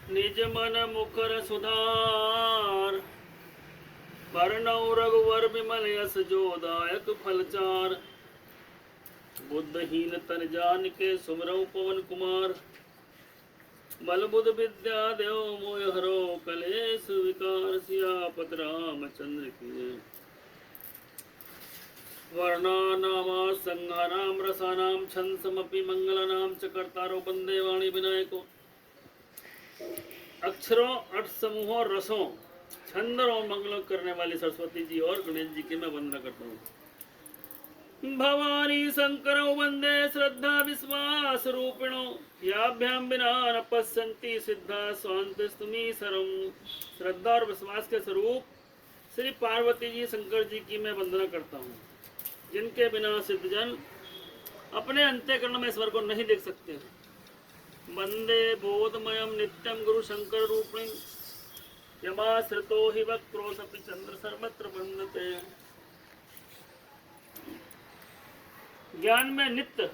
निज मन मुखर सुधार, बरनउँ रघुवर विमल यस जोदायक फलचार। बुद्धहीन तन जान के सुमरऊँ पवन कुमार, बल बुध विद्या देव मोय हरो कलेश विकार। सियापत रामचंद्र की वर्णानामा संहाराम रसानाम छंसमपि मंगलानाम च कर्तारो वंदे वाणी विनायको। अक्षरों अर्थ समूहों रसों छंद और मंगलों करने वाली सरस्वती जी और गणेश जी की मैं वंदना करता हूँ। भवानी शंकरो वंदे श्रद्धा विश्वास रूपिणो, याभ्याम विना न पश्यन्ति सिद्धा स्वांतस्तुमी सरम। श्रद्धा और विश्वास के स्वरूप श्री पार्वती जी शंकर जी की मैं वंदना करता हूँ, जिनके बिना सिद्धजन अपने अंत्यकरण में ईश्वर को नहीं देख सकते। वंदे बोधमयम नित्यम गुरु शंकर रूपिणी, यमाश्रितो हि वक्रोऽसपि चंद्र सर्वत्र वंदते। ज्ञान में नित्य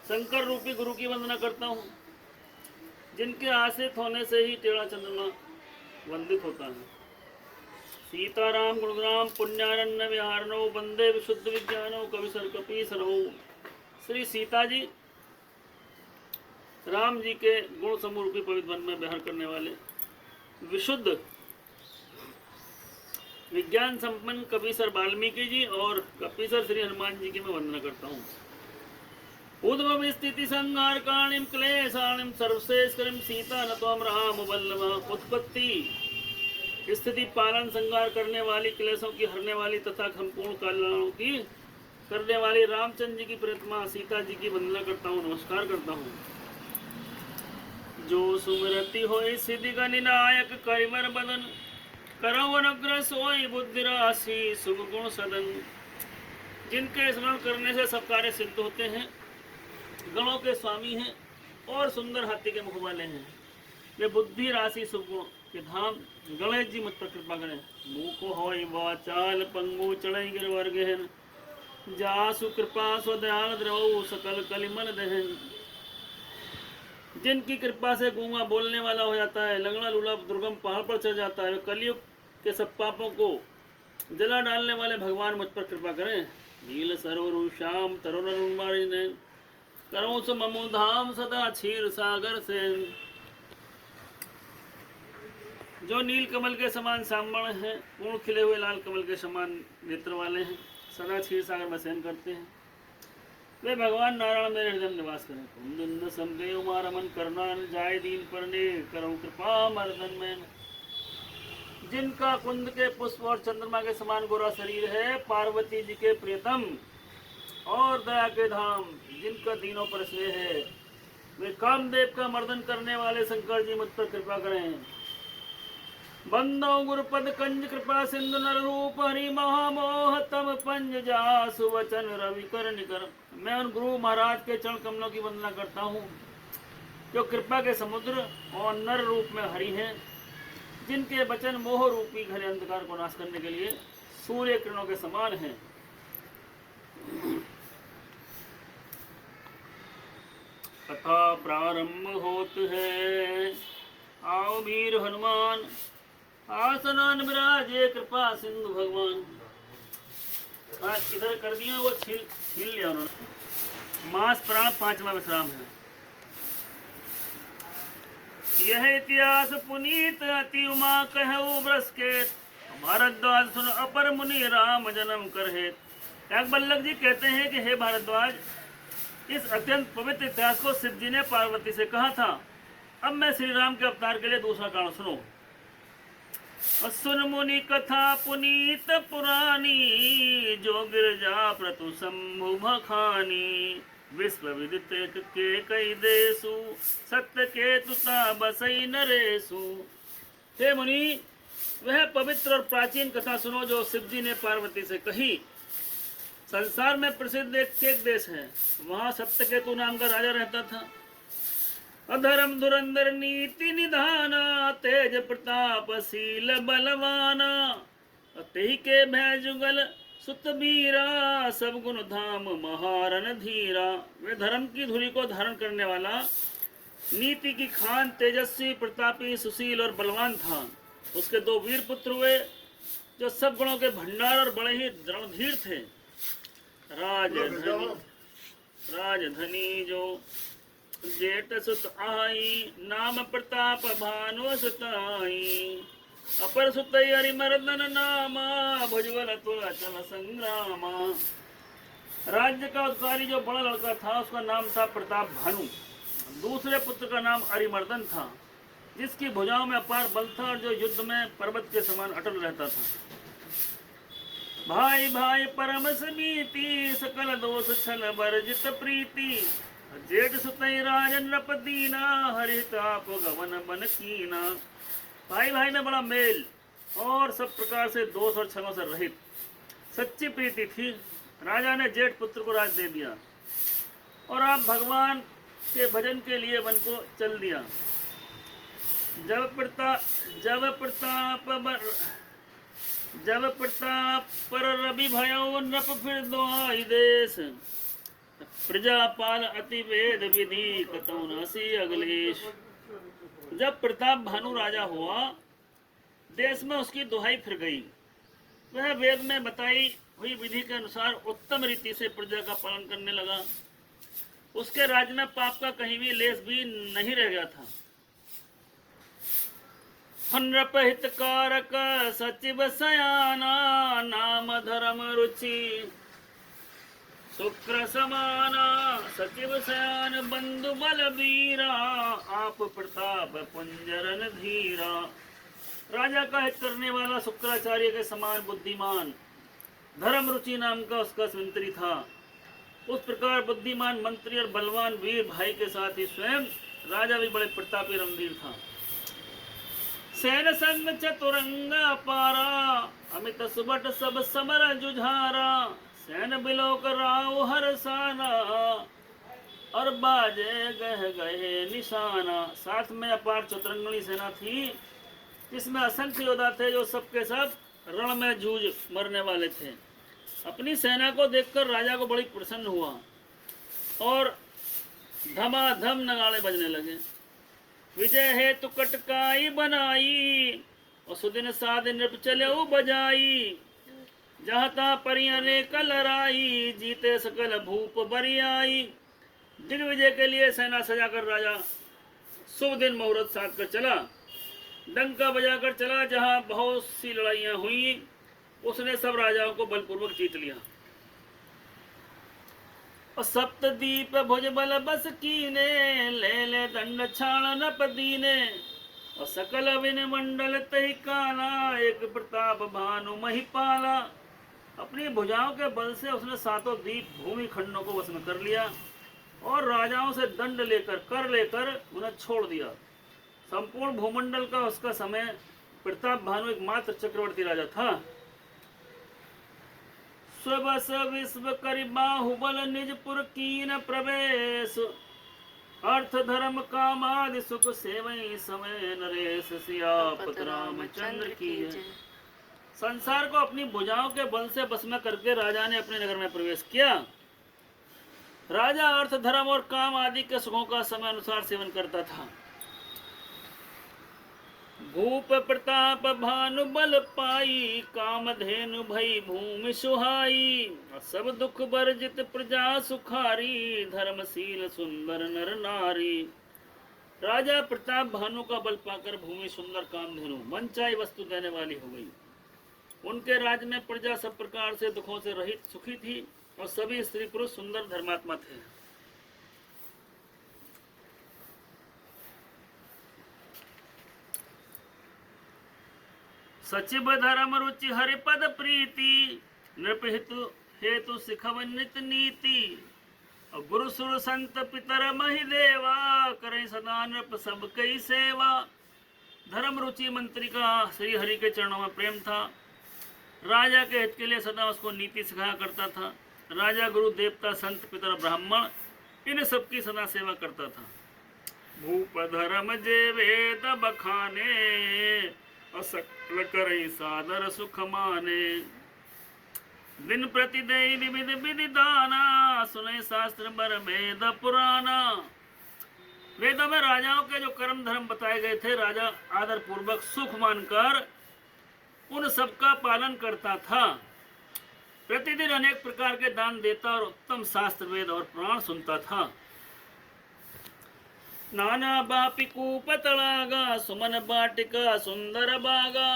शंकर रूपी गुरु की वंदना करता हूँ, जिनके आश्रित होने से ही टेढ़ा चंद्रमा वंदित होता है। सीताराम गुणग्राम पुण्यारण्य विहारणो, वंदे विशुद्ध विज्ञानो कविसर कपीसरो। श्री सीता जी राम जी के गुण समूह रूपी पवित्र वन में विहार करने वाले विशुद्ध विज्ञान संपन्न कपीसर वाल्मीकि जी और कपीसर श्री हनुमान जी की मैं वंदना करता हूँ। उद्भव स्थिति संहार कारणिम क्लेशाणिम सर्वश्रेष्ठकरिम सीता न त्वं राम वल्लभा। उत्पत्ति स्थिति पालन संहार करने वाली, क्लेशों की हरने वाली तथा संपूर्ण कल्याणों की करने वाली रामचंद्र जी की प्रियतमा सीता जी की वंदना करता हूँ, नमस्कार करता हूँ। जो सुमरति होय सिद्धि गनि नायक करिवर बदन, करो अनुग्रह सोई बुद्धि राशि शुभ गुण सदन। जिनके स्मरण करने से सब कार्य सिद्ध होते हैं, गणों के स्वामी हैं और सुंदर हाथी के मुख वाले हैं। वे बुद्धि राशि शुभ गुण के धाम गणेश जी मुझ पर कृपा करें। मुख होय वाचाल पंगु चढ़ई गिरवर गहन, जासु कृपा स्वदयाल द्रवौ सकल कलिमल दहन। जिनकी कृपा से गूंगा बोलने वाला हो जाता है, लंगड़ा लूला दुर्गम पहाड़ पर चढ़ जाता है। कलयुग के सब पापों को जला डालने वाले भगवान मुझ पर कृपा करें। नील सरोवर श्याम तरुण ने करो सो ममो धाम सदा क्षीर सागर से। जो नील कमल के समान सामण है, पूर्ण खिले हुए लाल कमल के समान नेत्र वाले हैं, सदा क्षीर सागर में शयन करते हैं, वे भगवान नारायण मेरे हृदय में निवास करें। कुंदन समदेव मारमन करना जाय दीन परने, करो कृपा मर्दन में। जिनका कुंद के पुष्प और चंद्रमा के समान गोरा शरीर है, पार्वती जी के प्रियतम और दया के धाम जिनका दीनों पर स्नेह है, वे कामदेव का मर्दन करने वाले शंकर जी मुझ पर कृपा करें। बंदो गुरुपद कंज कृपा सिंधु नर रूप हरि महामोह तम पंज जासु वचन रवि कर निकर। मैं उन गुरु महाराज के चरण कमलों की वंदना करता हूँ, जो कृपा के समुद्र और नर रूप में हरि हैं, जिनके वचन मोह रूपी घने अंधकार को नाश करने के लिए सूर्य किरणों के समान हैं। कथा प्रारंभ होत है, आओ वीर हनुमान, आसनान विराजे कृपा सिंधु भगवान। इधर कर दिया, वो छील लिया उन्होंने। मास प्राण पांचवा विश्राम है। यह इतिहास पुनीत अति उमा कहु ब्रस्केत, भारद्वाज सुन अपर मुनि राम जन्म कर हेत। याज्ञवल्क्य जी कहते हैं कि हे भारद्वाज, इस अत्यंत पवित्र इतिहास को शिव जी ने पार्वती से कहा था। अब मैं श्री राम के अवतार के लिए दूसरा कारण सुनो। सुन मुनि कथा पुनीत पुरानी, जो गिरजा प्रतु शंभु भखानी। विश्व विदित के कई देसु, सत्य के तुता बसई नरेसु। हे मुनि, वह पवित्र और प्राचीन कथा सुनो जो शिव जी ने पार्वती से कही। संसार में प्रसिद्ध एक देश है, वहाँ सत्यकेतु नाम का राजा रहता था। अधर्म धुरंधर नीति निधाना, तेज प्रताप शील बलवाना। तेहि के भय जुगल सुत बीरा, सब गुण धाम महारन धीरा। वे धर्म की धुरी को धारण करने वाला, नीति की खान तेजस्वी, प्रतापी, सुशील और बलवान था। उसके 2 वीर पुत्र हुए जो सब गुणों के भंडार और बड़े ही रणधीर थे। राजधनी राजधनी जो जेठ सुत आई, नाम प्रताप भानु सुताई। अपर सुत हरिमर्दन नामा, भुजबल तुल संग्रामा। राज्य का अधिकारी जो बड़ा लड़का था उसका नाम था प्रताप भानु। दूसरे पुत्र का नाम अरिमर्दन था, जिसकी भुजाओं में अपार बल था और जो युद्ध में पर्वत के समान अटल रहता था। भाई भाई परम समीति, सकल दोष छल वर्जित प्रीति। जेठ सुतई राजन नृप दीना, हरिताप गवन बन कीना। भाई भाई में बड़ा मेल और सब प्रकार से दोष और छलों से रहित सच्ची प्रीति थी। राजा ने जेठ पुत्र को राज दे दिया और आप भगवान के भजन के लिए वन को चल दिया। जब प्रताप पर रवि भयो, नृप फिर दुआई देश। प्रजापाल अति वेद विधि, कतौ नसी अगलेश। जब प्रताप भानु राजा हुआ, देश में उसकी दुहाई फिर गई। वह वेद में बताई हुई विधि के अनुसार उत्तम रीति से प्रजा का पालन करने लगा। उसके राज्य में पाप का कहीं भी लेस भी नहीं रह गया था। हितकारक सचिव सयाना, नाम धर्म रुचि शुक्र समाना। सचिव सयान बंधु बलबीरा, आप प्रताप पुंजरन धीरा। राजा का हित करने वाला शुक्राचार्य के समान बुद्धिमान, धर्म रुचि नाम का उसका मंत्री था। उस प्रकार बुद्धिमान मंत्री और बलवान वीर भाई के साथ ही स्वयं राजा भी बड़े प्रतापी रणधीर था। सैन संग चतुरंग अपारा, अमित सुबट सब समर जुझारा। सैन बिलोक राव हरसाना, और बाजे गह गए निशाना। साथ में अपार चतुरंगनी सेना थी, जिसमें असंख्य योद्धा थे जो सबके सब रण में जूझ मरने वाले थे। अपनी सेना को देखकर राजा को बड़ी प्रसन्न हुआ और धमाधम नगाड़े बजने लगे। विजय हेतु कटकाई बनाई, और सुदिन साध नृप चले बजाई। जहाँ ता परियने कलराई, जीते सकल भूप बरियाई। दिग्विजय के लिए सेना सजाकर राजा शुभ दिन मुहूर्त साध कर चला, डंका बजाकर चला। जहाँ बहुत सी लड़ाइयाँ हुई, उसने सब राजाओं को बलपूर्वक जीत लिया। और सप्तदीप भुजबल बस कीने, ले ले दंड छाण नप दीने। और सकल विन मंडल तहि काला, एक प्रताप भानु महिपाला। अपनी भुजाओं के बल से उसने 7 द्वीप भूमि खंडों को वश में कर लिया और राजाओं से दंड लेकर कर लेकर उन्हें छोड़ दिया। संपूर्ण भूमंडल का उसका समय प्रताप भानु एकमात्र चक्रवर्ती राजा था। स्वबस विश्व करि बाहुबल, निजपुर कीन प्रवेश। अर्थ धर्म काम आदि सुख सेवई, समय नरेश। सियापत रामचंद्र की जय। संसार को अपनी भुजाओं के बल से बस में करके राजा ने अपने नगर में प्रवेश किया। राजा अर्थ धर्म और काम आदि के सुखों का समय अनुसार सेवन करता था। भूप प्रताप भानु बल पाई, काम धेनु भई भूमि सुहाई। सब दुख वर्जित प्रजा सुखारी, धर्मशील सुंदर नर नारी। राजा प्रताप भानु का बल पाकर भूमि सुंदर कामधेनु मनचाही वस्तु देने वाली हो गई। उनके राज्य में प्रजा सब प्रकार से दुखों से रहित सुखी थी और सभी स्त्री पुरुष सुंदर धर्मात्मा थे। सचिव धर्म रुचि हरिपद प्रीति, नृप हेतु सिखवनित नीति। और गुरु सुर संत पितर महि देवा, करें सदा नृप सब कई सेवा। धर्म रुचि मंत्री का श्री हरि के चरणों में प्रेम था। राजा के हित के लिए सदा उसको नीति सिखाया करता था। राजा गुरु देवता संत पितर ब्राह्मण इन सबकी सदा सेवा करता था। भूप धर्म जे वेद बखाने, असकल करई सादर सुख माने। दिन प्रतिदय विविध विधि दाना, सुने शास्त्र बर वेद पुराना। वेदों में राजाओं के जो कर्म धर्म बताए गए थे, राजा आदर पूर्वक सुख मानकर उन सबका पालन करता था। प्रतिदिन अनेक प्रकार के दान देता और उत्तम शास्त्र वेद और पुराण सुनता था। नाना बापी कूप तड़ागा, सुमन बाटिका सुंदर बागा,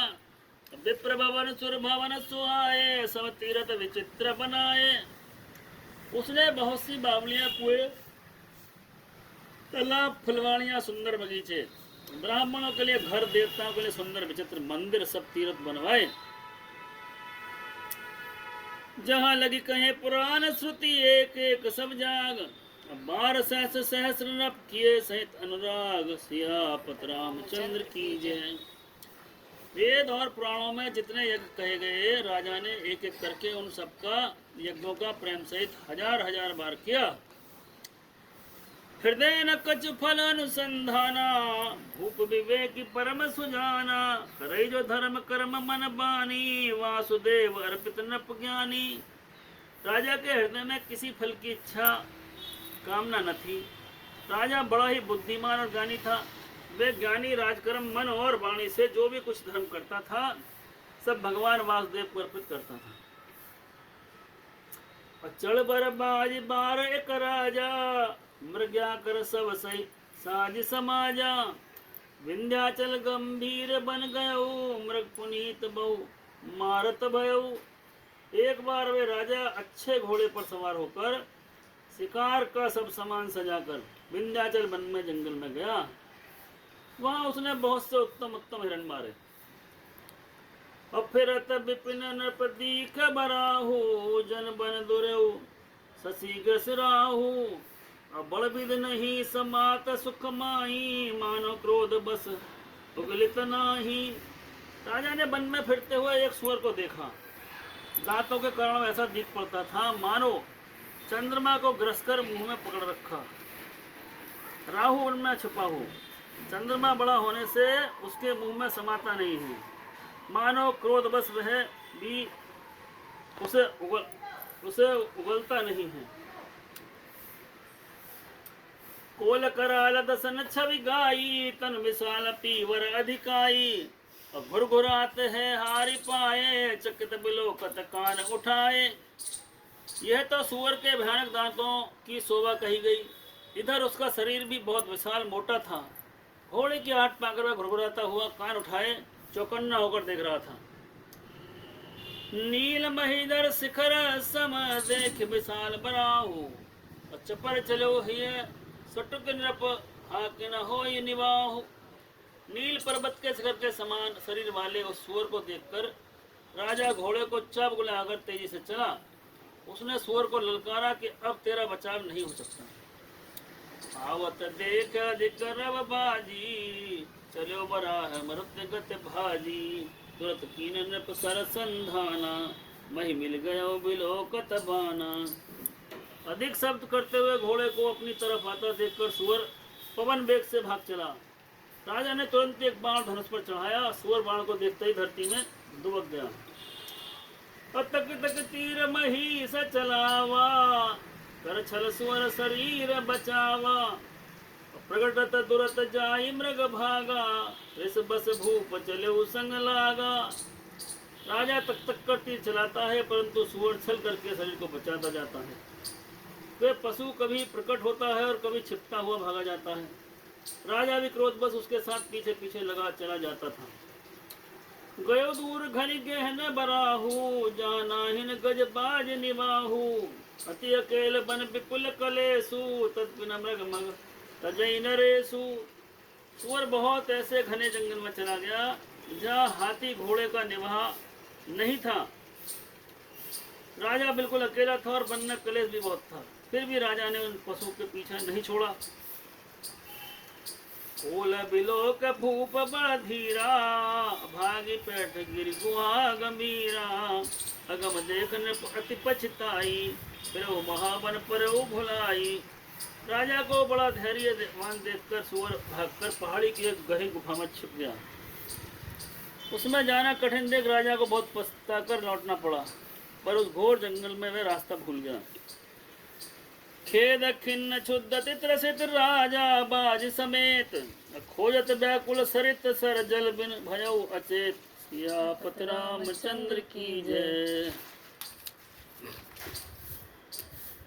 विप्र भवन सुर भवन सुहाए, सब तीरथ विचित्र बनाए। उसने बहुत सी बावलियां, कुएं, तालाब, फुलवाड़ियां, सुंदर बगीचे, ब्राह्मणों के लिए घर, देवताओं के लिए सुंदर विचित्र मंदिर, सब तीर्थ बनवाए। जहां लगी कहे पुराण श्रुति, एक एक सब जाग, 12 सहस्र सहस्र नप किए सहित अनुराग, सियापत रामचंद्र की जय। वेद और पुराणों में जितने यज्ञ कहे गए, राजा ने एक एक करके उन सबका यज्ञों का प्रेम सहित हजार हजार बार किया। हृदय न कच फल अनुसंधाना, भूप विवेक परम सुजाना, करे जो धर्म कर्म मन बानी, वासुदेव अर्पित नप ज्ञानी। राजा के हृदय में किसी फल की इच्छा कामना न थी। राजा बड़ा ही बुद्धिमान और ज्ञानी था। वे ज्ञानी राजकर्म मन और वाणी से जो भी कुछ धर्म करता था, सब भगवान वासुदेव को अर्पित करता था। अचल बर बाज बार एक राजा, मृग्या कर सब सही साज समाजा, विंध्याचल गंभीर बन गयो, मृग पुनीत बहु मारत भयो। एक बार वे राजा अच्छे घोड़े पर सवार होकर शिकार का सब सामान सजाकर विंध्याचल वन में जंगल में गया। वहां उसने बहुत से उत्तम उत्तम हिरण मारे। अफिरत विपिन नृप दीख बराहु, जन बन दुरेऊ शशि ग्रसराहु, बड़ विध नहीं समात सुख माही, मानो क्रोध बस उगलित नाही। राजा ने वन में फिरते हुए एक सुअर को देखा। दांतों के कारण ऐसा दिख पड़ता था मानो चंद्रमा को ग्रसकर मुंह में पकड़ रखा। राहु वन में छुपा हो, चंद्रमा बड़ा होने से उसके मुंह में समाता नहीं है, मानो क्रोध बस वह भी उसे उगलता नहीं है। कोल कराल दसन छवि गाई, तन विशाल पीवर अधिकाई, घुरघुरात है हारी पाए, चकित बिलोकत कान उठाए। यह तो सुअर के भयानक दांतों की शोभा कही गई। इधर उसका शरीर भी बहुत विशाल मोटा था। घोड़े की आहट पाकर वह घुरघुराता हुआ कान उठाए चौकन्ना होकर देख रहा था। नील महिधर शिखर सम देख विशाल बराहु, चपर चलो हिय सटुक नृप हाकिन होय निवाहु। नील पर्वत के शिखर के समान शरीर वाले उस सुअर को देखकर राजा घोड़े को चाप बुलाकर तेजी से चला। उसने सुअर को ललकारा कि अब तेरा बचाव नहीं हो सकता। आवत देख अधिक रव बाजी, चलो बराह मरुत गत भाजी, तुरत कीन नृप सर संधाना, मही मिल गयो बिलोकत बाना। अधिक शब्द करते हुए घोड़े को अपनी तरफ आता देखकर सुअर पवन वेग से भाग चला। राजा ने तुरंत एक बाण धनुष पर चढ़ाया। सुअर बाण को देखते ही धरती में दुबक गया। तक तक तीर मही स चलावा, कर छल सुअर शरीर बचावा, प्रगटत दुरत जाई मृग भागा, रिस बस भूप चले संग लागा। राजा तक तक कर तीर चलाता है, परंतु सुअर छल करके शरीर को बचाता जाता है। वे पशु कभी प्रकट होता है और कभी छिपता हुआ भागा जाता है। राजा भी क्रोधवश उसके साथ पीछे पीछे लगा चला जाता था। गयो दूर घनी गहन बराहु, जानाहिन गज बाज निवाहु, अति अकेल बन विपुल कलेसु, तत्विन मृग मग तजई नरेसु। सुअर बहुत ऐसे घने जंगल में चला गया जहाँ हाथी घोड़े का निवाह नहीं था। राजा बिल्कुल अकेला था और वन में कलेश भी बहुत था। फिर भी राजा ने उन पशु के पीछे नहीं छोड़ा। कोल बिलोक भूप बड़ धीरा, भागी पैठ गिर गुहा गंभीरा, अगम देखने अति पछताई, फिर वो महावन पर वो भुलाई। राजा को बड़ा धैर्यवान देखकर सुअर भागकर पहाड़ी की एक गहरी गुफा में छिप गया। उसमें जाना कठिन देख राजा को बहुत पछता कर लौटना पड़ा, पर उस घोर जंगल में वह रास्ता भूल गया। खेद खिन्न क्षुद्ध त्रसित राजा बाज समेत, खोजत व्याकुल सरित सर जल बिन भयउ अचेत। सियापत रामचंद्र की जय।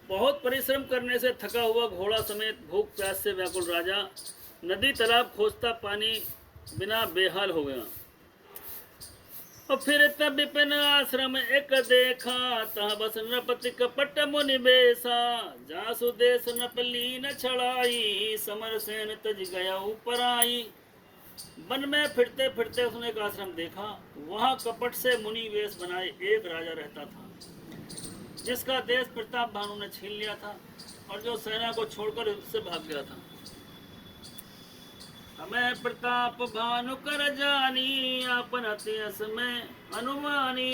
बहुत परिश्रम करने से थका हुआ घोड़ा समेत भूख प्यास से व्याकुल राजा नदी तालाब खोजता पानी बिना बेहाल हो गया। और फिर तब विपिन आश्रम एक देखा, तह बस नृपति कपट मुनि बेसा। जासु देश नपलीन छड़ाई, समर सेन तज गया ऊपर आई। वन में फिरते फिरते उसने एक आश्रम देखा। वहाँ कपट से मुनि वेश बनाए एक राजा रहता था, जिसका देश प्रताप भानु ने छीन लिया था और जो सेना को छोड़कर उससे भाग गया था। हमें प्रताप भानु कर जानी, आपन अति अस में अनुमानी।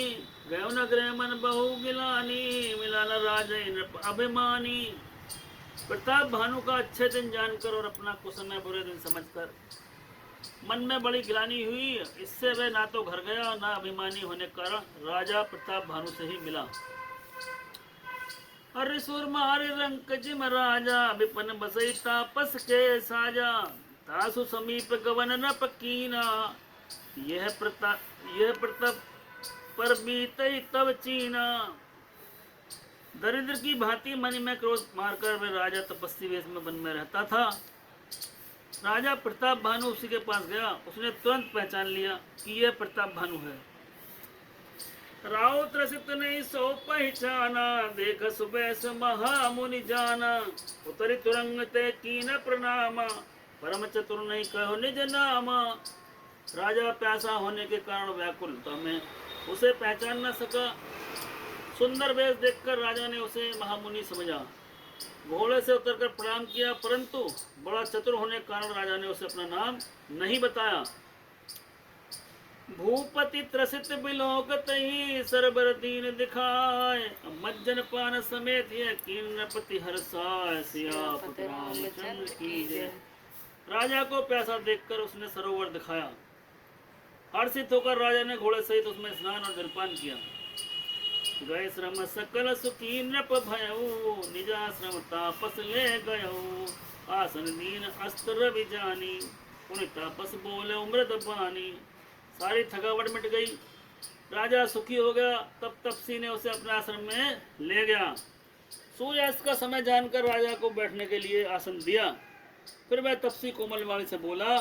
गयो नगरे मन बहु गिलानी, मिला न राजा नृप अभिमानी। प्रताप भानु का अच्छे दिन जानकर और अपना कुसमय बुरे दिन समझकर मन में बड़ी गिलानी हुई। इससे वह ना तो घर गया ना अभिमानी होने के कारण राजा प्रताप भानु से ही मिला। हरिसुर मारे रंक जिम राजा, विपन बसई तापस के साजा। तासु समीप गवन न पकीना, यह प्रताप पर बीतई तब चीना। दरिद्र की भांति मन में क्रोध मारकर वे राजा तपस्वी वेश में वन में रहता था। राजा प्रताप भानु उसी के पास गया। उसने तुरंत पहचान लिया कि यह प्रताप भानु है। राव त्रसित नहीं सो पहचाना, देख सुबह महामुनि जाना। उतरी तुरंग ते कीन प्रणामा, परम चतुर नहीं कहो निज नामा। राजा प्यासा होने के कारण व्याकुलता में उसे पहचान न सका। सुंदर वेश देखकर राजा ने उसे महामुनि समझा। घोड़े से उतरकर प्रणाम किया, परंतु बड़ा चतुर होने के कारण राजा ने उसे अपना नाम नहीं बताया। भूपति त्रसित बिलोकत ही, सरबर दीन दिखाए। मज्जन पान समेत यह कीन नृपति हर्षाय। सियापत रामचंद्र की जय। राजा को प्यासा देखकर उसने सरोवर दिखाया। हर्षित होकर राजा ने घोड़े सहित उसमें स्नान और जलपान किया। गए श्रम सकल सुखी नृप भयऊ, निजाश्रम तापस ले गयऊ। आसन दीन अस्त्र विजानी, पुनि तापस बोले मृद पानी। सारी थकावट मिट गई, राजा सुखी हो गया। तब तपसी ने उसे अपने आश्रम में ले गया। सूर्यास्त का समय जानकर राजा को बैठने के लिए आसन दिया। फिर वह तपसी कोमल वाणी से बोला,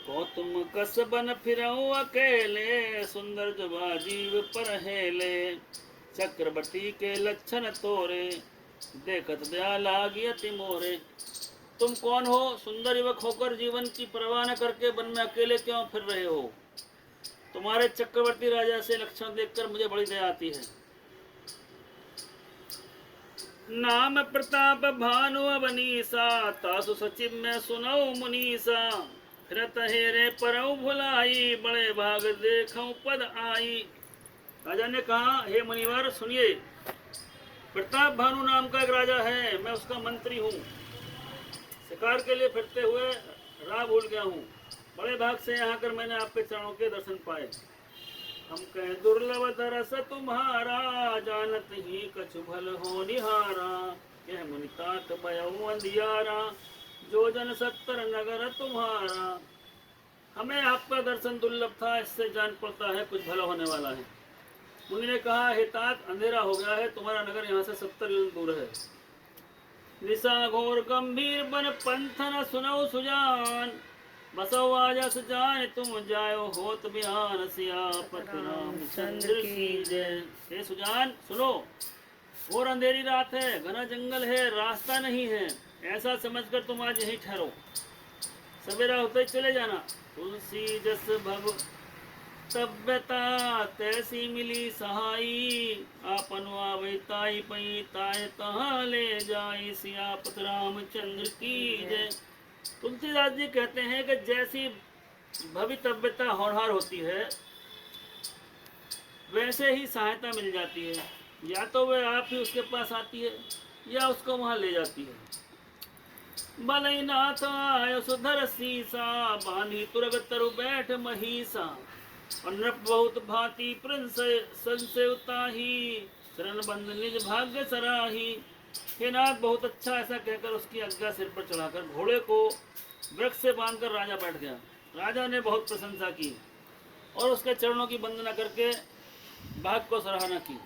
को तुम कस बन फिरऊ अकेले। सुंदर जुबा जीव पर हेले, चक्रवर्ती के लक्षण तोरे। देखत दया लागी अति मोरे। तुम कौन हो? सुंदर युवक होकर जीवन की परवाह न करके वन में अकेले क्यों फिर रहे हो? तुम्हारे चक्रवर्ती राजा से लक्षण देखकर मुझे बड़ी दया आती है। नाम प्रताप भानु अवनीसा, तासु सचिव में सुनऊ मुनीसा। फिरत हेरे परऊ भुलाई, बड़े भाग देखऊं पद आई। राजा ने कहा, हे मुनिवर सुनिए, प्रताप भानु नाम का एक राजा है। मैं उसका मंत्री हूँ। शिकार के लिए फिरते हुए राह भूल गया हूँ। बड़े भाग से यहाँ कर मैंने आपके चरणों के दर्शन पाए। हम कहें दुर्लभ दरस तुम्हारा, जानत ही कछु भल हो निहारा। यह मुनितात भयऊ अंधियारा, जो जन 70 नगर तुम्हारा। हमें आपका दर्शन दुर्लभ था, इससे जान पड़ता है कुछ भला होने वाला है। मुनि ने कहा, हे तात, अंधेरा हो गया है, तुम्हारा नगर यहाँ से 70 योजन दूर है। निशा घोर गंभीर बन पंथन सुनऊ सुजान। बसो आजस जान तुम जायो होत बिहान। सियापत रामचंद्र की जय। हे सुजान सुनो, घोर अंधेरी रात है, घना जंगल है, रास्ता नहीं है। ऐसा समझकर तुम आज यहीं ठहरो, सवेरा होते ही चले जाना। तुलसी जस भव तब्यता, तैसी मिली सहाई। आपन आवे ताई पई, ताय तहाँ ले जाई। सियापत रामचंद्र की जय। तुलसीदास जी कहते हैं कि जैसी भवितव्यता होनहार होती है, वैसे ही सहायता मिल जाती है। या तो वह आप ही उसके पास आती है या उसको वहां ले जाती है। बलई नाथ आयो सुधर सीसा, बांधी तुरग तरु बैठ महीसा। और नृप बहुत भांति प्रिंस संशय उताही, शरण बंद निज भाग्य सराही। हे नाथ बहुत अच्छा, ऐसा कहकर उसकी आज्ञा सिर पर चढ़ाकर घोड़े को वृक्ष से बांधकर राजा बैठ गया। राजा ने बहुत प्रशंसा की और उसके चरणों की वंदना करके भाग को सराहना की।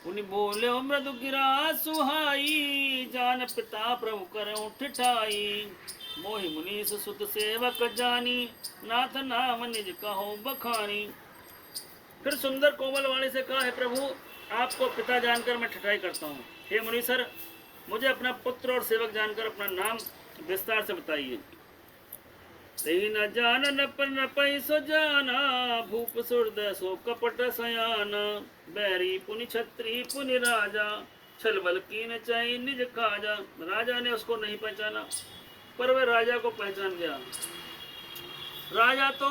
उन्हीं बोले मृदु गिरा सुहाई, जान पिता प्रभु करो ठिठाई। मोहि मुनीस सुत सेवक जानी, नाथ नाम निज कहो बखानी। फिर सुंदर कोमल वाणी से कहा, है प्रभु आपको पिता जानकर मैं ठठाई करता हूँ। हे मुनीसर, मुझे अपना पुत्र और सेवक जानकर अपना नाम विस्तार से बताइए। तई न जानन पर न पैसो जाना, भूप सुरद सो कपट सयाना। बैरी पुनि छत्री पुनि राजा, छल बल कीन चाही निज काजा। राजा ने उसको नहीं पहचाना, पर वह राजा को पहचान गया। राजा तो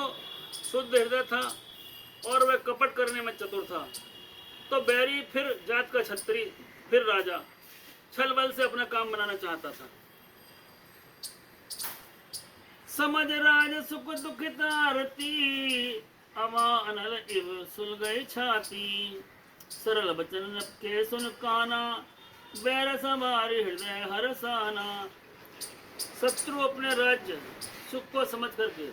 शुद्ध हृदय था और वह कपट करने में चतुर था। तो बैरी फिर जात का छत्री, फिर राजा छल बल से अपना काम बनाना चाहता था। समझ राज सुख दुखित आरती, अवा अनल इव सुलगई छाती। सरल बचन के सुन काना, बैर सवारी हृदय हरसाना। शत्रु अपने राज्य सुख को समझ करके,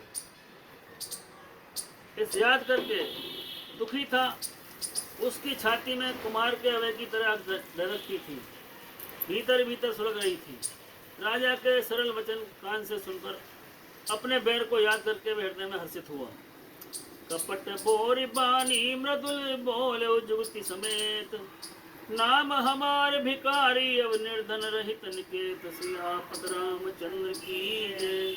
इस याद करके दुखी था। उसकी छाती में कुमार के अवय की तरह धड़कती थी, भीतर भीतर सुलग रही थी। राजा के सरल वचन कान से सुनकर अपने बैर को याद करके वह हृदय में हर्षित हुआ। कपट बोरी बानी मृदुल बोले जुगति समेत, नाम हमारे भिकारी अब निर्धन रहित निकेत। सियापत रामचंद्र की जय।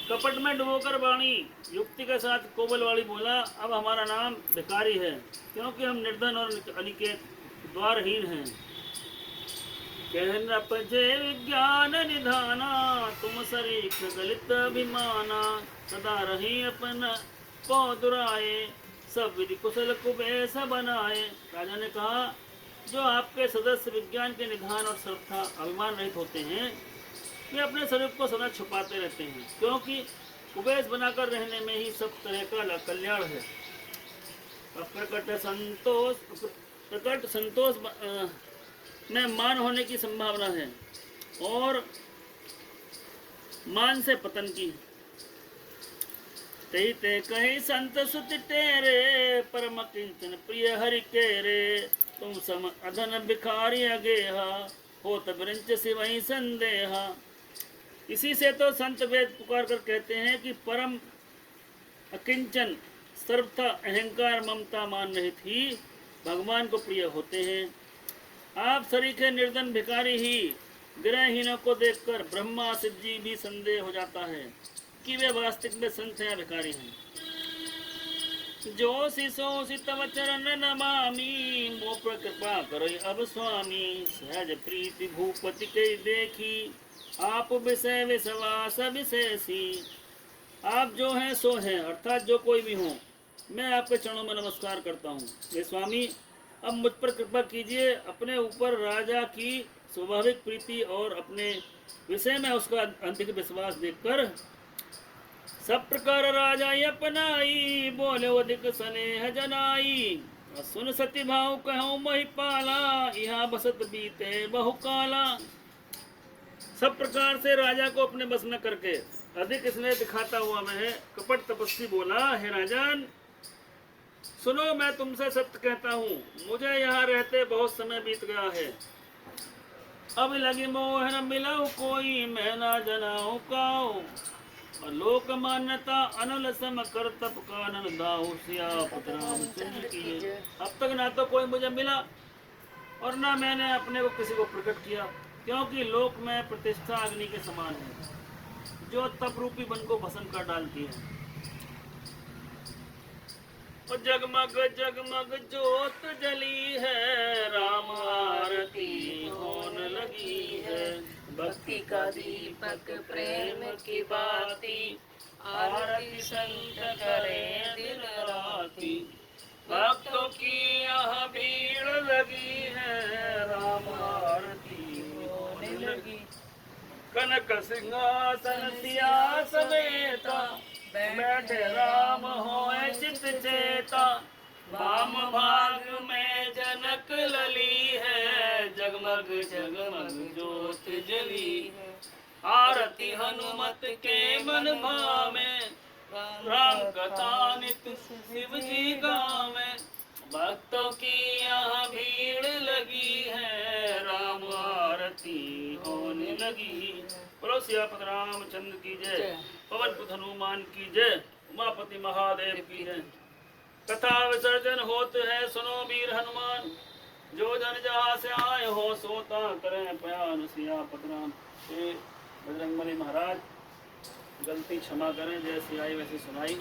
कपट में डुबोकर वाणी युक्ति के साथ कोमल वाली बोला, अब हमारा नाम भिकारी है, क्योंकि हम निर्धन और अनिकेत द्वारहीन हैं। कहन पजे विज्ञान निधाना, तुम सरीख गलित अभिमाना। सदा रही अपन को दुराए, सब विधि कुशल कुबेस बनाए। राजा ने कहा, जो आपके सदस्य विज्ञान के निधान और श्रद्धा अभिमान रहित होते हैं, वे अपने स्वरूप को सदा छुपाते रहते हैं, क्योंकि कुबेस बनाकर रहने में ही सब तरह का कल्याण है। प्रकट संतोष में मान होने की संभावना है और मान से पतन की। ते कहे संत सुत तेरे, परम किंचन प्रिय हरि केरे। तुम सम अधन भिखारी अगेहा, होत ब्रंच सिवहि संदेहा। इसी से तो संत वेद पुकार कर कहते हैं कि परम अकिंचन, सर्वथा अहंकार ममता मान रहित ही भगवान को प्रिय होते हैं। आप सरीखे निर्धन भिखारी ही ग्रहहीनों को देखकर ब्रह्मा शिव जी भी संदेह हो जाता है कि वे वास्तविक में संत हैं या भिखारी हैं। जो शिशो तव चरण नमामि, मोह पर कृपा करो अब स्वामी। सहज प्रीति भूपति के देखी, आप विषय विश्वास विशेषी। आप जो हैं सो हैं, अर्थात जो कोई भी हो, मैं आपके चरणों में नमस्कार करता हूँ। हे स्वामी, अब मुझ पर कृपा कीजिए। अपने ऊपर राजा की स्वाभाविक प्रीति और अपने विषय में उसका अधिक विश्वास देखकर सब प्रकार राजा अपनाई। बोले अधिक स्नेह जनाई, सुन सती भाव कहूँ महिपाला। यहाँ बसत बीते बहुकाला। सब प्रकार से राजा को अपने बस में करके अधिक स्नेह दिखाता हुआ वह कपट तपस्वी बोला, हे राजन सुनो, मैं तुमसे सत्य कहता हूँ, मुझे यहाँ रहते बहुत समय बीत गया है। अब लगी मोह न मिलऊ कोई, मैं ना जनाऊं काऊ। और लोक मान्यता अनल सम कर तप कानन दाऊ। सियापत रामचंद्र की जय। अब तक ना तो कोई मुझे मिला और ना मैंने अपने को किसी को प्रकट किया, क्योंकि लोक में प्रतिष्ठा अग्नि के समान है, जो तप रूपी वन को भस्म कर डालती है। और जगमग जगमग जोत जली है, राम आरती होने लगी है। भक्ति का दीपक प्रेम की बाती, आरती संत करे दिन राती। भक्तों की यहाँ भीड़ लगी है, राम आरती होने लगी। कनक सिंहासन सिया समेता, बैठे राम होए चित चेता। वाम भाग में जनक तिलक लली है, जगमग जगमग ज्योत जली है। आरती हनुमत के मन भावे, राम कथा नित शिव जी गावे। भक्तों की यहाँ भीड़ लगी है, राम आरती होने लगी। बोलो सियापत रामचंद्र की जय, पवन पुत्र हनुमान की जय, उमापति महादेव की जय। कथा विसर्जन होत है, सुनो वीर हनुमान। जो जन जहाँ से आए हो, सोता करें बयान सियापत राम। बजरंगबली महाराज गलती क्षमा करें, जैसी आई वैसी सुनाई।